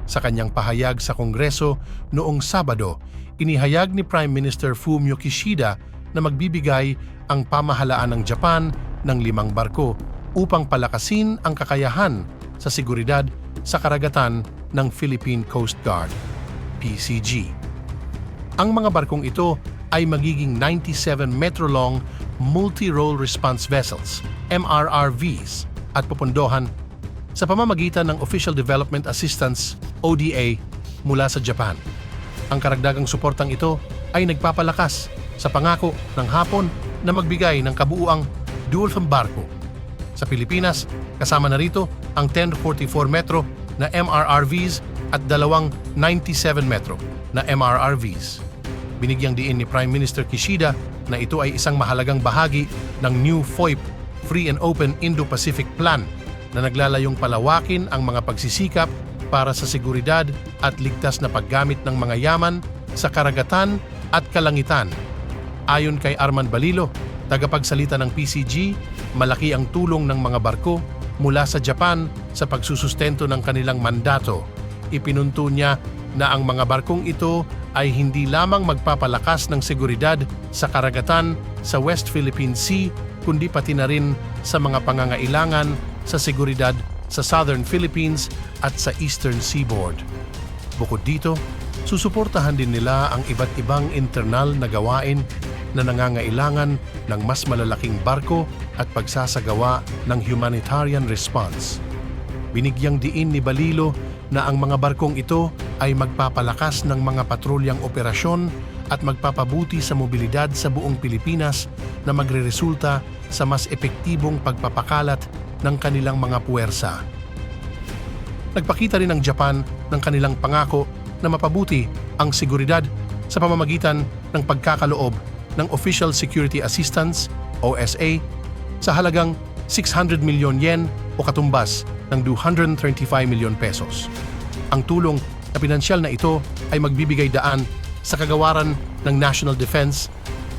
Sa kanyang pahayag sa Kongreso noong Sabado, inihayag ni Prime Minister Fumio Kishida na magbibigay ang pamahalaan ng Japan ng 5 barko upang palakasin ang kakayahan sa seguridad sa karagatan ng Philippine Coast Guard, PCG. Ang mga barkong ito ay magiging 97-meter-long multi-role response vessels, MRRVs, at pupundohan sa pamamagitan ng Official Development Assistance, ODA, mula sa Japan. Ang karagdagang suportang ito ay nagpapalakas sa pangako ng Hapon na magbigay ng kabuuang dual-fan barko. Sa Pilipinas, kasama na rito ang 1044 metro na MRRVs at 2 97 metro na MRRVs. Binigyang diin ni Prime Minister Kishida na ito ay isang mahalagang bahagi ng new FOIP, Free and Open Indo-Pacific Plan, na naglalayong palawakin ang mga pagsisikap para sa seguridad at ligtas na paggamit ng mga yaman sa karagatan at kalangitan. Ayon kay Arman Balilo, tagapagsalita ng PCG, malaki ang tulong ng mga barko mula sa Japan sa pagsusustento ng kanilang mandato. Ipinunto niya na ang mga barkong ito ay hindi lamang magpapalakas ng seguridad sa karagatan sa West Philippine Sea, kundi pati na rin sa mga pangangailangan sa seguridad sa Southern Philippines at sa Eastern Seaboard. Bukod dito, susuportahan din nila ang iba't ibang internal na gawain na nangangailangan ng mas malalaking barko at pagsasagawa ng humanitarian response. Binigyang diin ni Balilo na ang mga barkong ito ay magpapalakas ng mga patrulyang operasyon at magpapabuti sa mobilidad sa buong Pilipinas na magreresulta sa mas epektibong pagpapakalat ng kanilang mga puwersa. Nagpakita rin ang Japan ng kanilang pangako na mapabuti ang seguridad sa pamamagitan ng pagkakaloob ng Official Security Assistance, OSA, sa halagang 600 milyon yen o katumbas ng 235 milyon pesos. Ang tulong na pinansyal na ito ay magbibigay daan sa kagawaran ng National Defense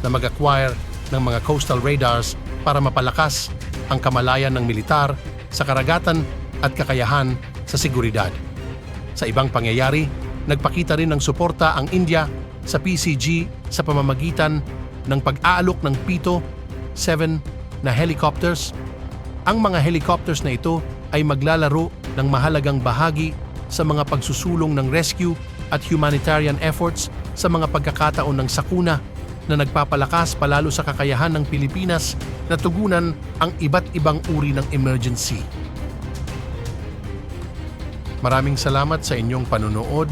na mag-acquire ng mga coastal radars para mapalakas ang kamalayan ng militar sa karagatan at kakayahan sa seguridad. Sa ibang pangyayari, nagpakita rin ng suporta ang India sa PCG sa pamamagitan ng pag-aalok ng Pito-7 na helicopters. Ang mga helicopters na ito ay maglalaro ng mahalagang bahagi sa mga pagsusulong ng rescue at humanitarian efforts sa mga pagkakataon ng sakuna na nagpapalakas palalo sa kakayahan ng Pilipinas na tugunan ang iba't ibang uri ng emergency. Maraming salamat sa inyong panunood.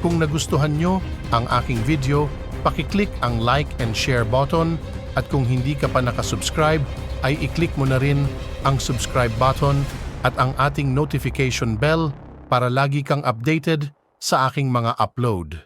Kung nagustuhan nyo ang aking video, pakiclick ang like and share button at kung hindi ka pa nakasubscribe, ay i-click mo na rin ang subscribe button at ang ating notification bell para lagi kang updated sa aking mga upload.